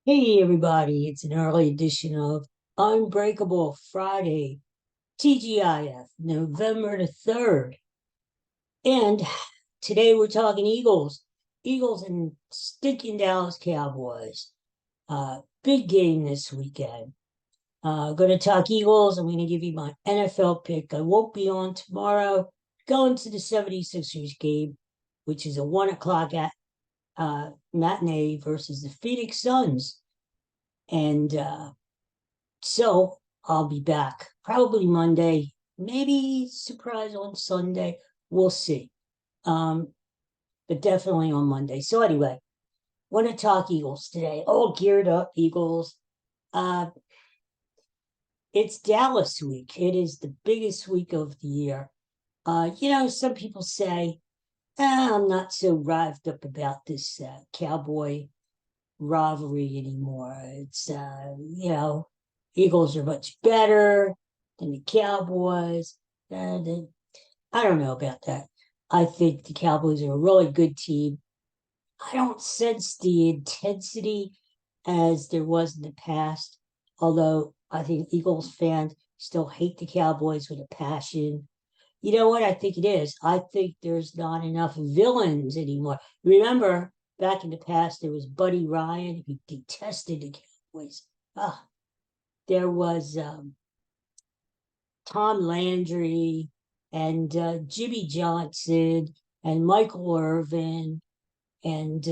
Hey everybody, it's an early edition of Unbreakable Friday, TGIF, November the 3rd. And today we're talking Eagles. Eagles and stinking Dallas Cowboys. Big game this weekend. Going to talk Eagles. I'm going to give you my NFL pick. I won't be on tomorrow. Going to the 76ers game, which is a 1 o'clock matinee versus the Phoenix Suns. And So I'll be back probably Monday, maybe surprise on Sunday. We'll see. Um, but definitely on Monday. So anyway, want to talk Eagles today. All geared up Eagles. Uh, it's Dallas week. It is the biggest week of the year. Some people say, I'm not so revved up about this Cowboy rivalry anymore. Eagles are much better than the Cowboys. I don't know about that. I think the Cowboys are a really good team. I don't sense the intensity as there was in the past, although I think Eagles fans still hate the Cowboys with a passion. You know what I think it is? I think there's not enough villains anymore. Remember, back in the past, there was Buddy Ryan who detested the Cowboys. Ah, there was Tom Landry and Jimmy Johnson and Michael Irvin and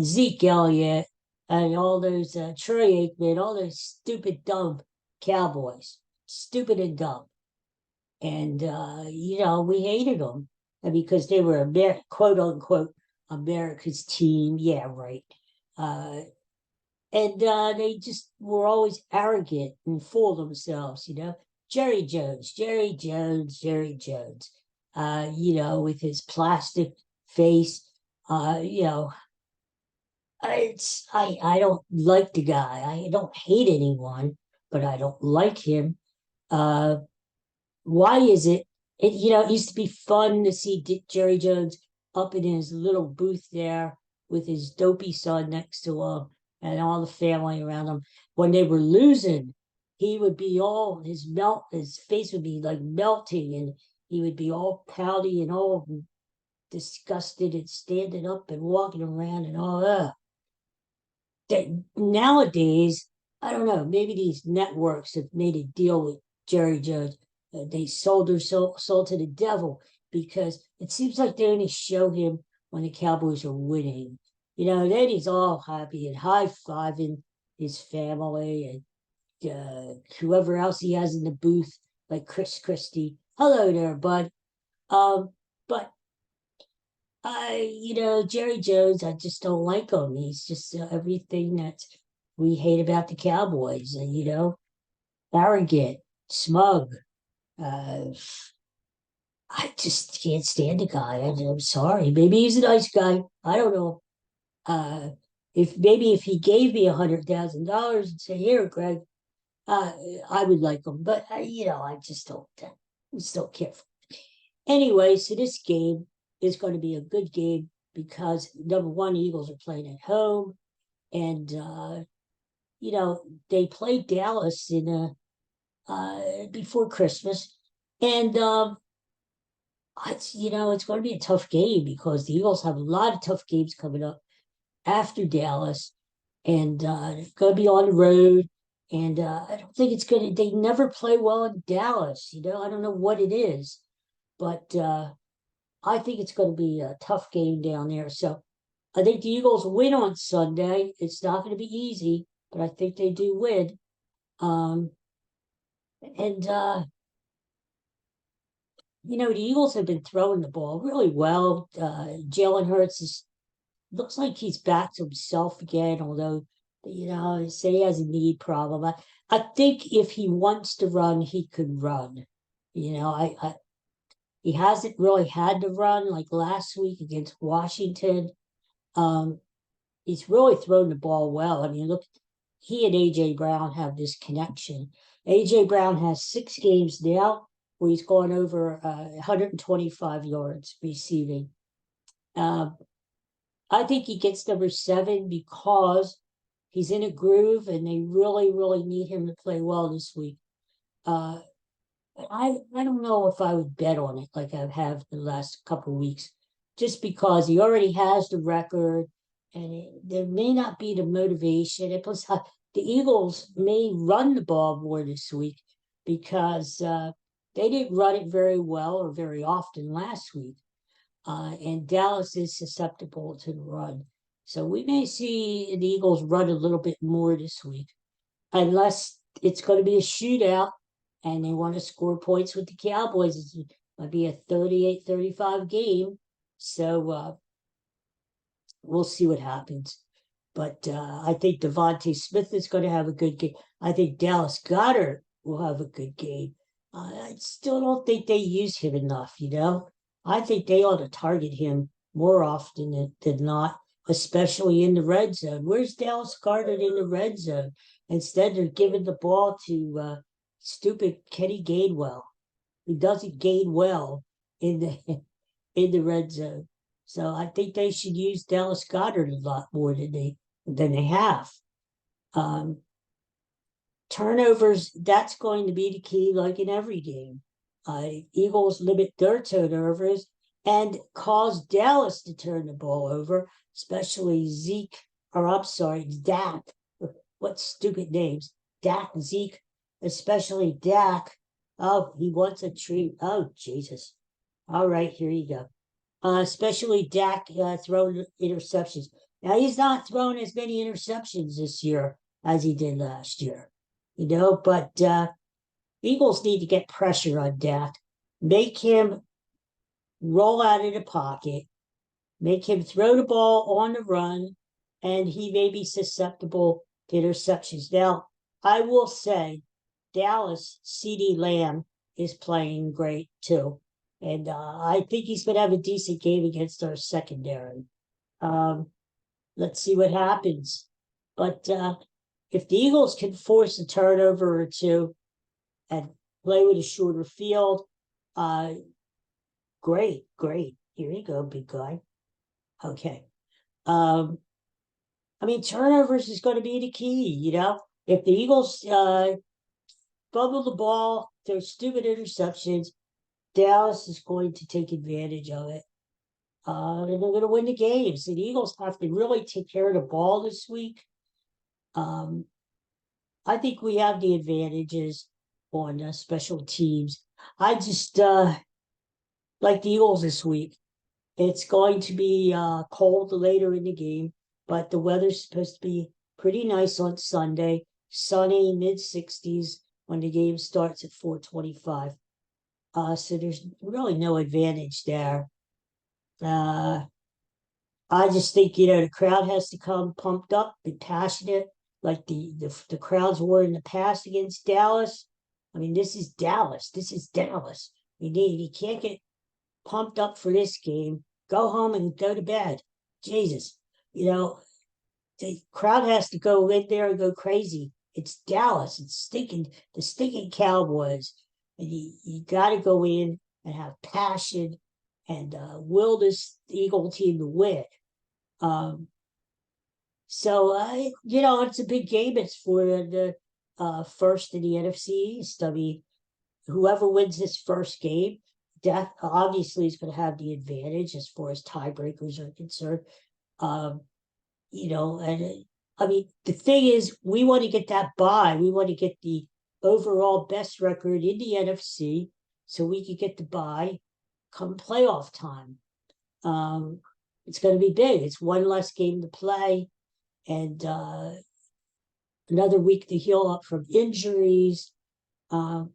Zeke Elliott and all those Troy Aikman, all those stupid, dumb Cowboys, stupid and dumb. And we hated them because they were quote unquote America's team. Yeah, right. Uh, and they just were always arrogant and full of themselves. Jerry Jones, Jerry Jones, Jerry Jones. With his plastic face. Uh, you know, I don't like the guy. I don't hate anyone, but I don't like him. Uh, why is it? It used to be fun to see Jerry Jones up in his little booth there with his dopey son next to him and all the family around him. When they were losing, he would be all his face would be like melting, and he would be all pouty and all disgusted and standing up and walking around and all that. Nowadays, I don't know, maybe these networks have made a deal with Jerry Jones. They sold their soul to the devil because it seems like they only show him when the Cowboys are winning. Then he's all happy and high fiving his family and whoever else he has in the booth, like Chris Christie. Hello there, bud. But Jerry Jones, I just don't like him. He's just everything that we hate about the Cowboys. Arrogant, smug. Uh, I just can't stand the guy. I'm sorry. Maybe he's a nice guy. I don't know. Uh, if he gave me $100,000 and say, "Here, Greg," uh, I would like him. But I just don't. Just don't care. Anyway, so this game is going to be a good game because number one, Eagles are playing at home, and they played Dallas in before Christmas, and it's going to be a tough game because the Eagles have a lot of tough games coming up after Dallas, and they're going to be on the road. And I don't think it's going to. They never play well in Dallas. I don't know what it is, but I think it's going to be a tough game down there. So I think the Eagles win on Sunday. It's not going to be easy, but I think they do win. Um, and the Eagles have been throwing the ball really well. Jalen Hurts looks like he's back to himself again, although they say he has a knee problem. I think if he wants to run, he could run. He hasn't really had to run like last week against Washington. Um, he's really thrown the ball well. I mean, look, he and AJ Brown have this connection. AJ Brown has 6 games now where he's gone over 125 yards receiving. Uh, I think he gets number 7 because He's in a groove, and they really, really need him to play well this week. Uh, I don't know if I would bet on it like I have the last couple of weeks, just because he already has the record, and there may not be the motivation. And plus, the Eagles may run the ball more this week because they didn't run it very well or very often last week, and Dallas is susceptible to the run. So we may see the Eagles run a little bit more this week, unless it's going to be a shootout and they want to score points with the Cowboys. It might be a 38-35 game. So we'll see what happens. But I think Devontae Smith is going to have a good game. I think Dallas Goedert will have a good game. I still don't think they use him enough, you know? I think they ought to target him more often than not, especially in the red zone. Where's Dallas Goedert in the red zone? Instead, they're giving the ball to stupid Kenny Gainwell, who doesn't gain well in the in the red zone. So I think they should use Dallas Goedert a lot more than they have. Um, Turnovers, that's going to be the key, like in every game. Eagles limit their turnovers and cause Dallas to turn the ball over, especially Zeke, or I'm sorry, Dak. What stupid names? Dak, Zeke, especially Dak. Oh, he wants a treat. Oh, Jesus. All right, here you go. Especially Dak throwing interceptions. Now, he's not thrown as many interceptions this year as he did last year, you know, but Eagles need to get pressure on Dak, make him roll out of the pocket, make him throw the ball on the run, and he may be susceptible to interceptions. Now, I will say Dallas, CeeDee Lamb is playing great too. And I think he's going to have a decent game against our secondary. Let's see what happens. But if the Eagles can force a turnover or two and play with a shorter field, great, great. Here you go, big guy. Okay. I mean, turnovers is going to be the key, you know? If the Eagles fumble the ball, throw stupid interceptions, Dallas is going to take advantage of it. And they're going to win the games. The Eagles have to really take care of the ball this week. I think we have the advantages on special teams. I just like the Eagles this week. It's going to be cold later in the game, but the weather's supposed to be pretty nice on Sunday. Sunny, mid-60s when the game starts at 4:25. So there's really no advantage there. I just think, you know, the crowd has to come pumped up, be passionate, like the crowds were in the past against Dallas. I mean, this is Dallas. This is Dallas. You can't get pumped up for this game. Go home and go to bed. Jesus, you know, the crowd has to go in there and go crazy. It's Dallas. It's the stinking Cowboys. And you got to go in and have passion and will this Eagle team to win. So you know, it's a big game. It's for the first in the NFC East. I mean, whoever wins this first game, obviously is going to have the advantage as far as tiebreakers are concerned. You know, and I mean, the thing is, we want to get that bye. We want to get the overall best record in the NFC so we could get the bye come playoff time. It's going to be big. It's one less game to play and another week to heal up from injuries. Got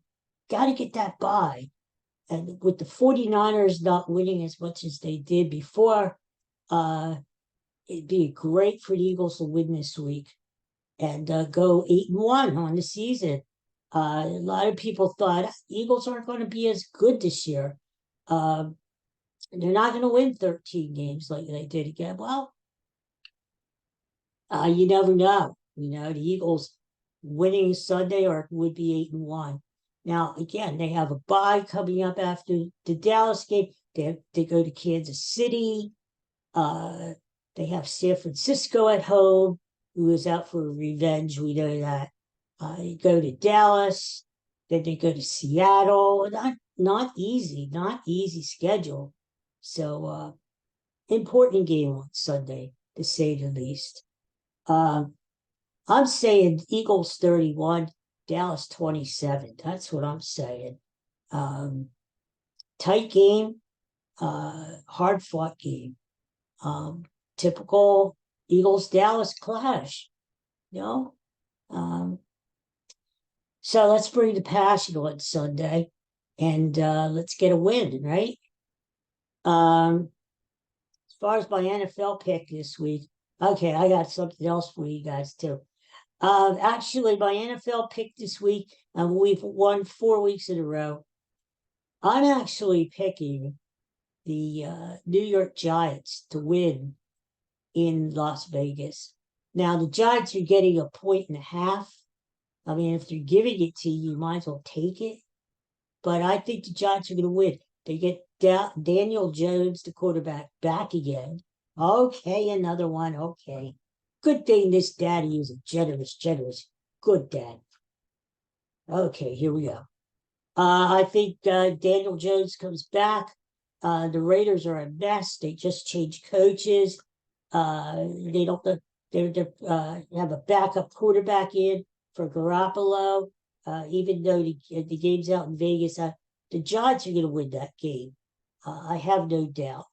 to get that bye. And with the 49ers not winning as much as they did before, it'd be great for the Eagles to win this week and go 8-1 on the season. A lot of people thought Eagles aren't going to be as good this year. They're not going to win 13 games like they did again. Well, you never know. You know, the Eagles winning Sunday or would be 8-1. Now, again, they have a bye coming up after the Dallas game. They go to Kansas City. They have San Francisco at home. who is out for revenge. We know that. You go to Dallas, then they go to Seattle. Not easy, not easy schedule. So important game on Sunday, to say the least. I'm saying Eagles 31, Dallas 27. That's what I'm saying. Tight game, hard fought game. Typical Eagles Dallas clash, you know? So let's bring the passion on Sunday and let's get a win, right? As far as my NFL pick this week, okay, I got something else for you guys too. Actually, my NFL pick this week, we've won 4 weeks in a row. I'm actually picking the New York Giants to win in Las Vegas. Now, the Giants are getting 1.5. I mean, if they're giving it to you, you might as well take it. But I think the Giants are going to win. They get Daniel Jones, the quarterback, back again. Okay, another one. Okay. Good thing this daddy is a generous, good dad. Okay, here we go. I think Daniel Jones comes back. The Raiders are a mess. They just changed coaches. They don't. They have a backup quarterback in for Garoppolo. Even though the game's out in Vegas, the Giants are going to win that game. I have no doubt.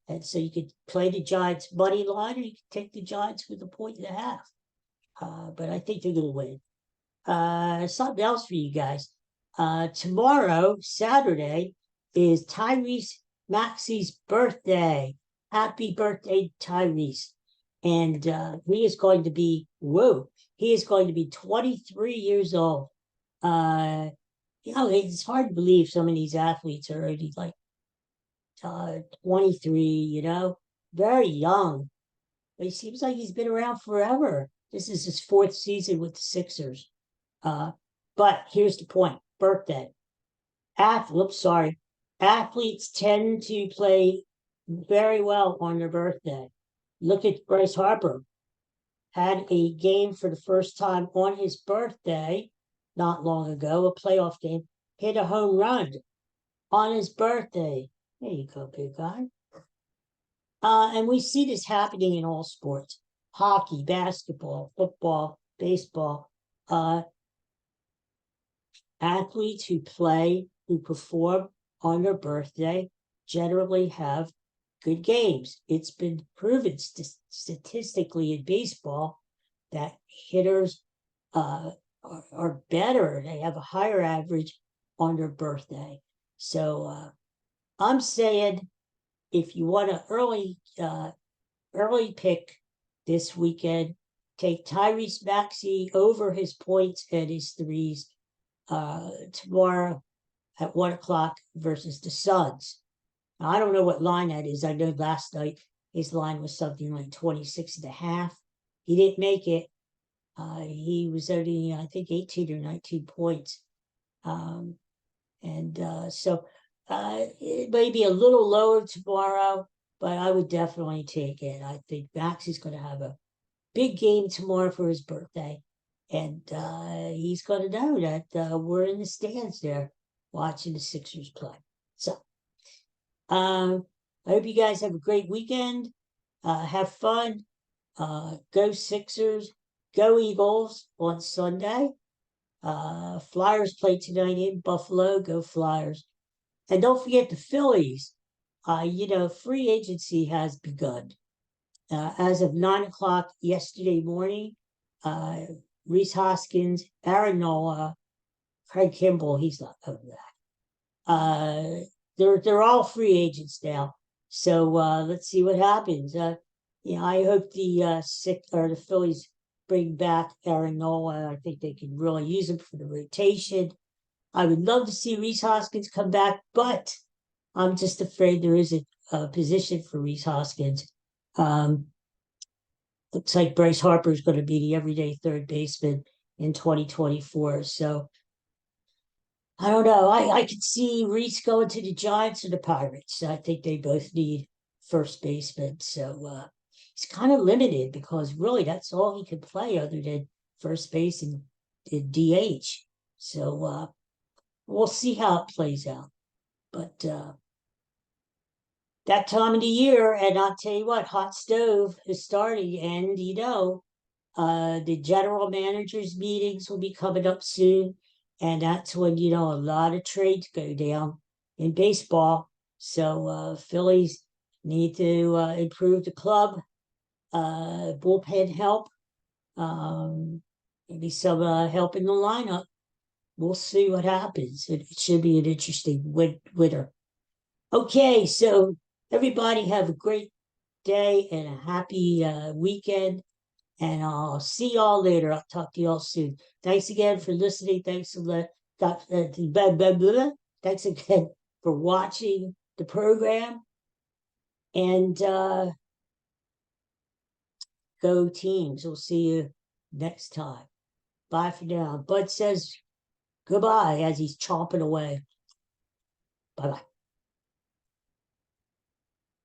And so you could play the Giants money line, or you could take the Giants with 1.5. But I think they're going to win. Something else for you guys. Tomorrow, Saturday, is Tyrese Maxey's birthday. Happy birthday, Tyrese. And he is going to be, he is going to be 23 years old. It's hard to believe some of these athletes are already like 23, very young. But he seems like he's been around forever. This is his 4th season with the Sixers. But here's the point. Birthday. Athletes tend to play very well on their birthday. Look at Bryce Harper. Had a game for the first time on his birthday not long ago, a playoff game, hit a home run on his birthday. There you go, big guy. And we see this happening in all sports. Hockey, basketball, football, baseball. Athletes who perform on their birthday generally have good games. It's been proven statistically in baseball that hitters are better. They have a higher average on their birthday. So I'm saying if you want to early pick this weekend, take Tyrese Maxey over his points and his threes tomorrow at 1:00 versus the Suns. Now, I don't know what line that is. I know last night his line was something like 26.5. He didn't make it. He was only, I think, 18 or 19 points. So it may be a little lower tomorrow, but I would definitely take it. I think Max is going to have a big game tomorrow for his birthday. And he's going to know that we're in the stands there watching the Sixers play. So I hope you guys have a great weekend. Have fun. Go Sixers. Go Eagles on Sunday. Flyers play tonight in Buffalo. Go Flyers. And don't forget the Phillies. Free agency has begun. As of 9:00 yesterday morning, Rhys Hoskins, Aaron Nola, Craig Kimbrell, he's not coming back. They're all free agents now. So let's see what happens. I hope the Phillies bring back Aaron Nola. I think they can really use him for the rotation. I would love to see Rhys Hoskins come back, but I'm just afraid there isn't a position for Rhys Hoskins. Looks like Bryce Harper is going to be the everyday third baseman in 2024. So I don't know. I could see Rhys going to the Giants or the Pirates. I think they both need first baseman. So he's kind of limited because really that's all he could play other than first base and DH. So we'll see how it plays out. But that time of the year, and I'll tell you what, hot stove is starting, and the general managers meetings will be coming up soon, and that's when a lot of trades go down in baseball. So Phillies need to improve the club, bullpen help, maybe some help in the lineup. We'll see what happens. It should be an interesting winter. Okay, so everybody have a great day and a happy weekend. And I'll see y'all later. I'll talk to y'all soon. Thanks again for listening. Thanks Thanks again for watching the program. And go teams. We'll see you next time. Bye for now. Bud says goodbye as he's chomping away. Bye bye.